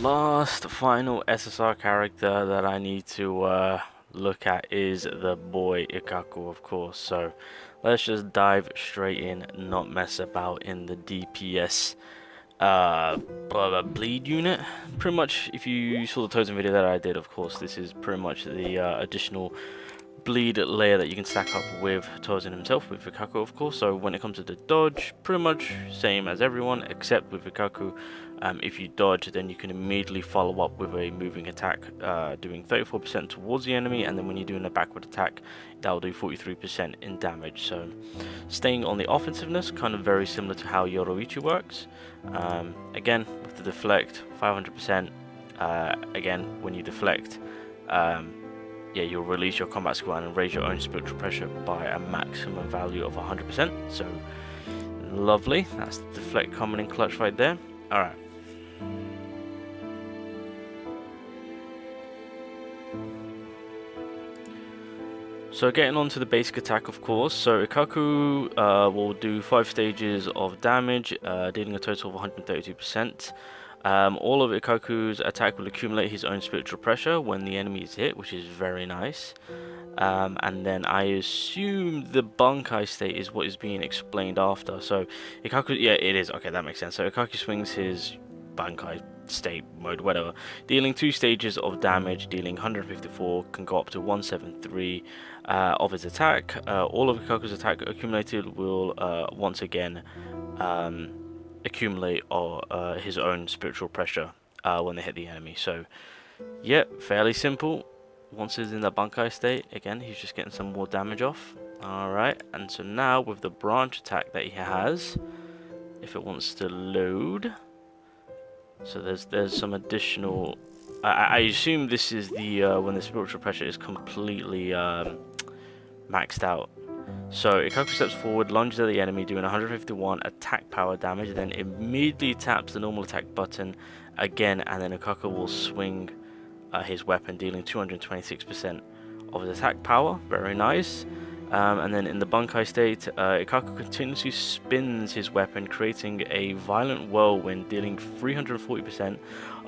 last final SSR character that I need to look at is the boy IKKAKU, of course. So let's just dive straight in, not mess about in the DPS bleed unit. Pretty much, if you saw the Totem video that I did, of course, this is pretty much the additional bleed layer that you can stack up with Tozen himself, with IKKAKU, of course. So when it comes to the dodge, pretty much same as everyone, except with IKKAKU, if you dodge, then you can immediately follow up with a moving attack, doing 34% towards the enemy, and then when you're doing a backward attack, that will do 43% in damage. So staying on the offensiveness, kind of very similar to how Yoroichi works. Again, with the deflect, 500%. Again, when you deflect, yeah, you'll release your combat skill and raise your own spiritual pressure by a maximum value of 100%. So lovely. That's the deflect coming in clutch right there. Alright. So getting on to the basic attack, of course. So IKKAKU will do 5 stages of damage, dealing a total of 132%. All of IKKAKU's attack will accumulate his own spiritual pressure when the enemy is hit, which is very nice. And then I assume the Bankai state is what is being explained after. So IKKAKU, yeah, it is. Okay, that makes sense. So IKKAKU swings his Bankai state mode, whatever, dealing 2 stages of damage, dealing 154, can go up to 173 of his attack. All of IKKAKU's attack accumulated will once again accumulate his own spiritual pressure when they hit the enemy. So yeah, fairly simple. Once he's in the Bankai state, again, he's just getting some more damage off. Alright, and so now with the branch attack that he has, if it wants to load, so there's some additional, I assume this is the when the spiritual pressure is completely maxed out. So IKKAKU steps forward, lunges at the enemy, doing 151 attack power damage, then immediately taps the normal attack button again, and then IKKAKU will swing his weapon, dealing 226% of his attack power. Very nice. And then in the Bankai state, IKKAKU continuously spins his weapon, creating a violent whirlwind, dealing 340%.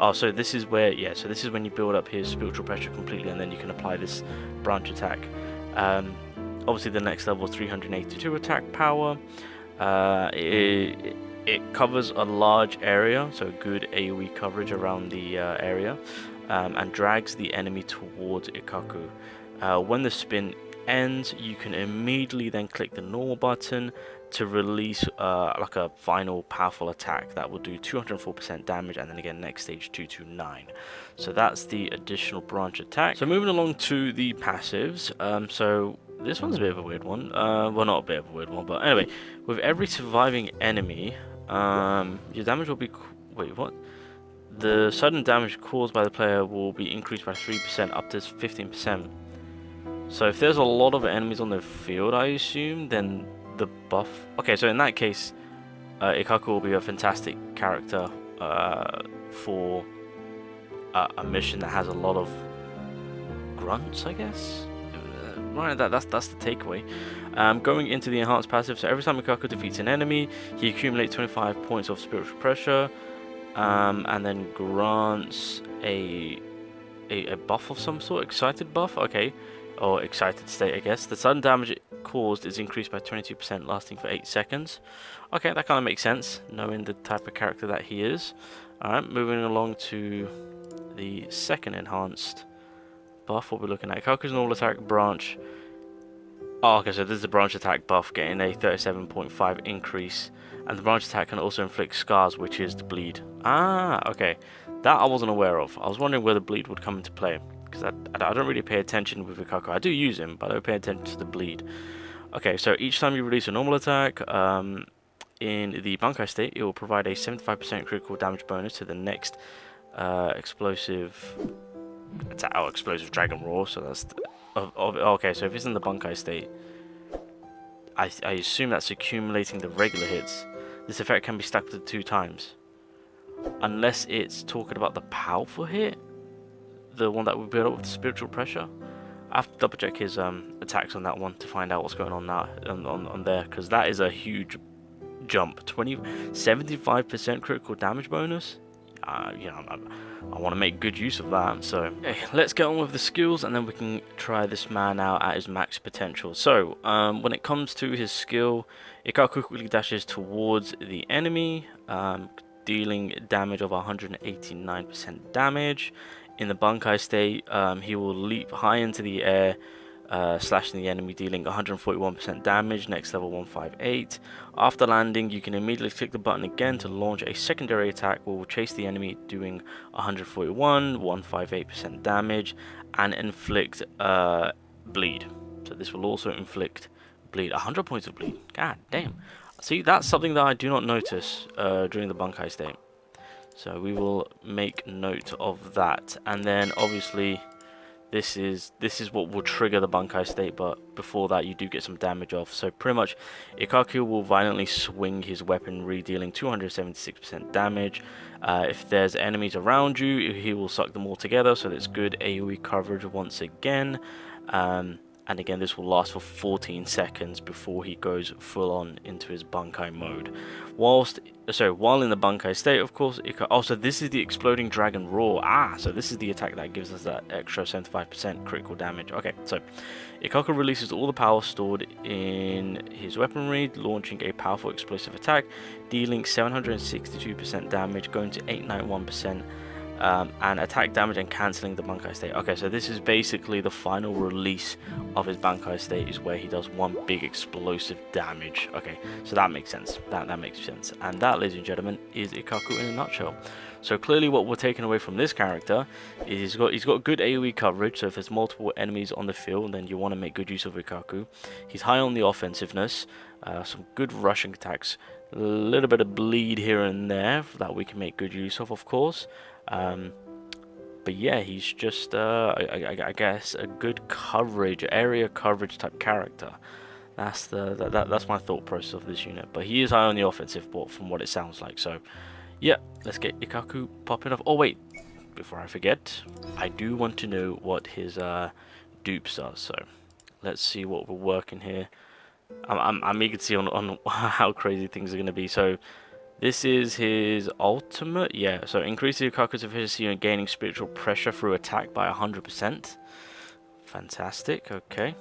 Oh, so this is where, yeah, so this is when you build up his spiritual pressure completely, and then you can apply this branch attack. Obviously, the next level is 382 attack power. It covers a large area, so good AoE coverage around the area, and drags the enemy towards IKKAKU. When the spin ends, you can immediately then click the normal button to release like a final powerful attack that will do 204% damage, and then again next stage 229. So that's the additional branch attack. So moving along to the passives, so this one's a bit of a weird one. Well, not a bit of a weird one, but anyway, with every surviving enemy, your damage will be, wait, what? The sudden damage caused by the player will be increased by 3% up to 15%. So if there's a lot of enemies on the field, I assume, then the buff... Okay, so in that case, IKKAKU will be a fantastic character for a mission that has a lot of grunts, I guess? Right, that's the takeaway. Going into the enhanced passive, so every time IKKAKU defeats an enemy, he accumulates 25 points of spiritual pressure, and then grants a buff of some sort, excited buff, okay, or excited state, I guess. The sudden damage it caused is increased by 22%, lasting for 8 seconds. Okay, that kind of makes sense, knowing the type of character that he is. Alright, moving along to the second enhanced buff, what we're looking at. IKKAKU's normal attack branch. Oh, okay, so this is the branch attack buff, getting a 37.5 increase. And the branch attack can also inflict scars, which is the bleed. Ah, okay. That I wasn't aware of. I was wondering where the bleed would come into play, because I don't really pay attention with IKKAKU. I do use him, but I don't pay attention to the bleed. Okay, so each time you release a normal attack, in the Bankai state, it will provide a 75% critical damage bonus to the next explosive dragon roar. So that's okay, so if it's in the Bankai state, I assume that's accumulating the regular hits. This effect can be stacked to 2 times, unless it's talking about the powerful hit, the one that we build up with the spiritual pressure. I have to double check his attacks on that one to find out what's going on now on there, because that is a huge jump. 75% critical damage bonus. you know, I want to make good use of that. So okay, let's get on with the skills, and then we can try this man out at his max potential. So when it comes to his skill, IKKAKU quickly dashes towards the enemy, dealing damage of 189% damage. In the Bankai state, he will leap high into the air, slashing the enemy, dealing 141% damage, next level 158. After landing, you can immediately click the button again to launch a secondary attack where will chase the enemy, doing 141, 158% damage, and inflict bleed. So this will also inflict bleed, 100 points of bleed. God damn. See, that's something that I do not notice during the Bankai state. So we will make note of that, and then obviously this is what will trigger the Bankai state, but before that you do get some damage off. So pretty much IKKAKU will violently swing his weaponry, dealing 276% damage. If there's enemies around you, he will suck them all together, so that's good AoE coverage once again. And again, this will last for 14 seconds before he goes full on into his Bankai mode. While in the Bankai state, of course, so this is the Exploding Dragon Roar. So this is the attack that gives us that extra 75% critical damage. Okay, so IKKAKU releases all the power stored in his weaponry, launching a powerful explosive attack, dealing 762% damage, going to 891%. And attack damage and cancelling the Bankai state. Okay, so this is basically the final release of his Bankai state, is where he does one big explosive damage. Okay, so that makes sense. That makes sense. And that, ladies and gentlemen, is IKKAKU in a nutshell. So clearly what we're taking away from this character is he's got good AoE coverage, so if there's multiple enemies on the field, then you want to make good use of IKKAKU. He's high on the offensiveness, some good rushing attacks, a little bit of bleed here and there that we can make good use of course. But yeah, he's just I guess a good area coverage type character. That's my thought process of this unit. But he is high on the offensive board from what it sounds like. So yeah, let's get IKKAKU popping off. Oh wait, before I forget, I do want to know what his dupes are. So let's see what we're working here. I'm eager to see on how crazy things are going to be. So this is his ultimate, yeah, so increases IKKAKU's efficiency and gaining spiritual pressure through attack by 100%. Fantastic, okay.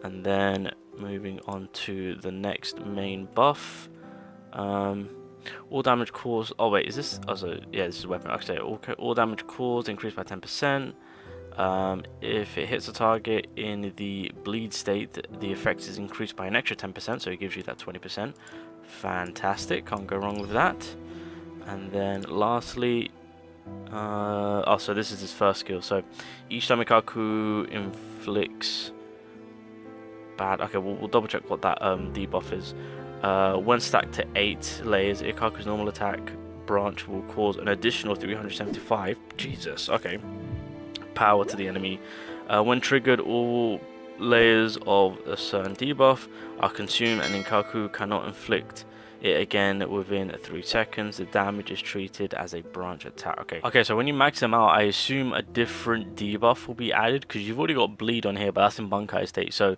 And then moving on to the next main buff. All damage caused, oh wait, is this, also, yeah, this is weapon, okay, all damage caused increased by 10%. If it hits a target in the bleed state, the effect is increased by an extra 10%, so it gives you that 20%. Fantastic, can't go wrong with that. And then lastly, so this is his first skill. So each time IKKAKU inflicts bad, okay, we'll double check what that debuff is. When stacked to 8 layers, IKKAKU's normal attack branch will cause an additional 375, Jesus, okay, power to the enemy. When triggered, all layers of a certain debuff are consumed, and IKKAKU cannot inflict it again within 3 seconds. The damage is treated as a branch attack. Okay, so when you max them out, I assume a different debuff will be added, because you've already got bleed on here, but that's in Bankai state. So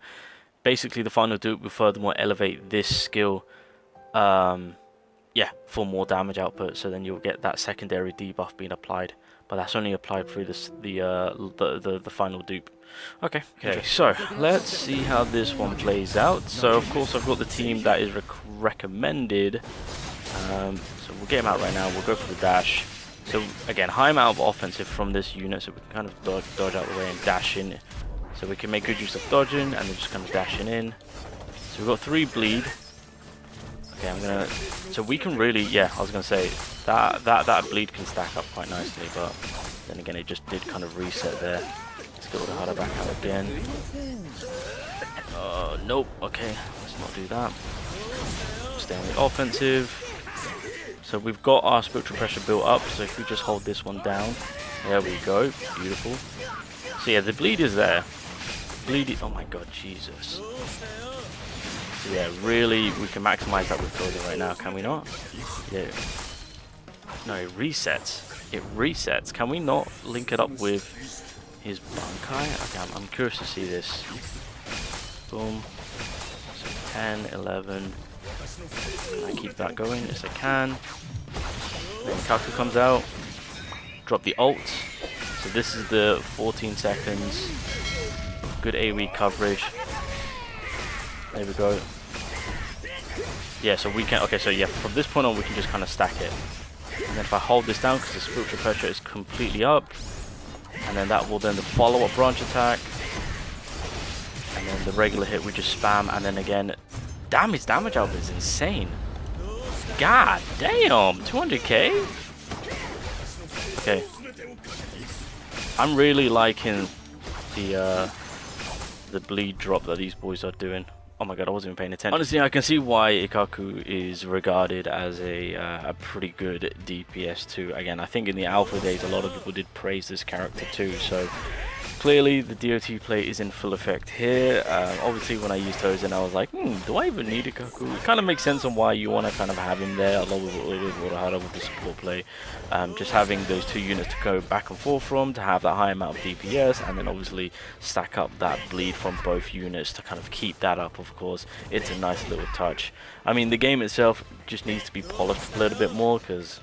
basically the final dupe will furthermore elevate this skill, yeah, for more damage output. So then you'll get that secondary debuff being applied, but that's only applied through this the final dupe. Okay, so let's see how this one plays out. So of course I've got the team that is recommended, so we'll get him out right now. We'll go for the dash. So again, high amount of offensive from this unit, so we can kind of dodge out the way and dash in, so we can make good use of dodging and then just kind of dashing in. So we've got 3 bleed. Okay, so we can really, yeah, I was gonna say that bleed can stack up quite nicely, but then again it just did kind of reset there. Let's get the harder back out again. Nope, okay, let's not do that. Stay on the offensive. So we've got our spiritual pressure built up, so if we just hold this one down, there we go, beautiful. So yeah, the bleed is there. Bleed, oh my god, Jesus. So yeah, really, we can maximize that with Frozen right now, can we not? Yeah. No, it resets. It resets. Can we not link it up with his Bankai? Okay, I'm curious to see this. Boom. So 10, 11. Can I keep that going? Yes, I can. Then Kaku comes out, drop the ult. So this is the 14 seconds. Good AoE coverage. There we go. Yeah, so we can, okay, so yeah, from this point on we can just kind of stack it. And then if I hold this down, because the spiritual pressure is completely up, and then that will then the follow-up branch attack. And then the regular hit we just spam, and then again, damn, his damage output is insane. God damn, 200k? Okay. I'm really liking the bleed drop that these boys are doing. Oh my god, I wasn't even paying attention. Honestly, I can see why IKKAKU is regarded as a pretty good DPS too. Again, I think in the alpha days, a lot of people did praise this character too. So clearly, the DOT play is in full effect here. Obviously, when I used Hosen, I was like, do I even need IKKAKU? It kind of makes sense on why you want to kind of have him there, along with Urahara with the support play. Just having those two units to go back and forth from, to have that high amount of DPS, and then obviously stack up that bleed from both units to kind of keep that up, of course. It's a nice little touch. I mean, the game itself just needs to be polished a little bit more, because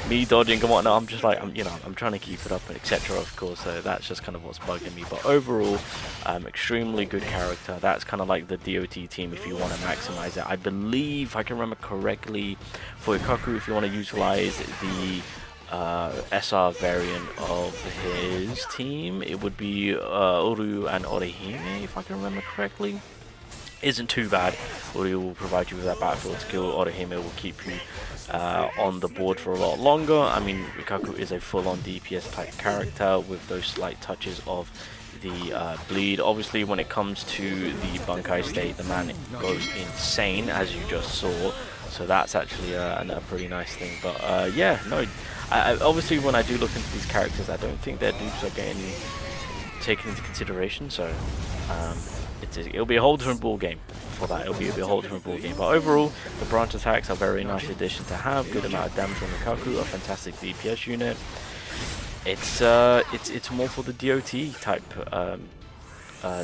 me dodging and whatnot, I'm just like, I'm trying to keep it up, etc. of course, so that's just kind of what's bugging me. But overall, extremely good character. That's kind of like the DOT team if you want to maximize it. I believe, if I can remember correctly, for IKKAKU, if you want to utilize the SR variant of his team, it would be Uru and Orihime, if I can remember correctly. Isn't too bad. Uru will provide you with that battlefield skill. Orihime will keep you on the board for a lot longer. I mean, IKKAKU is a full-on DPS type character with those slight touches of the bleed. Obviously, when it comes to the Bankai state, the man goes insane, as you just saw. So that's actually a pretty nice thing. But yeah, no. Obviously, when I do look into these characters, I don't think their dupes are getting taken into consideration. So it'll be a whole different ball game for that. It'll be a whole different ball game. But overall, the branch attacks are a very nice addition to have. Good amount of damage from IKKAKU, a fantastic DPS unit. It's more for the DOT type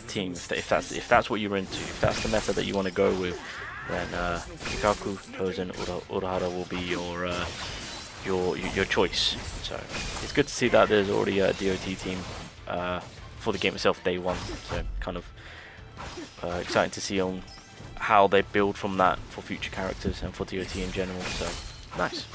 team. If that's what you're into, if that's the method that you want to go with, then IKKAKU, Hosen, Urahara will be your choice. So it's good to see that there's already a DOT team for the game itself day one. So kind of exciting to see on how they build from that for future characters and for DOT in general. So nice.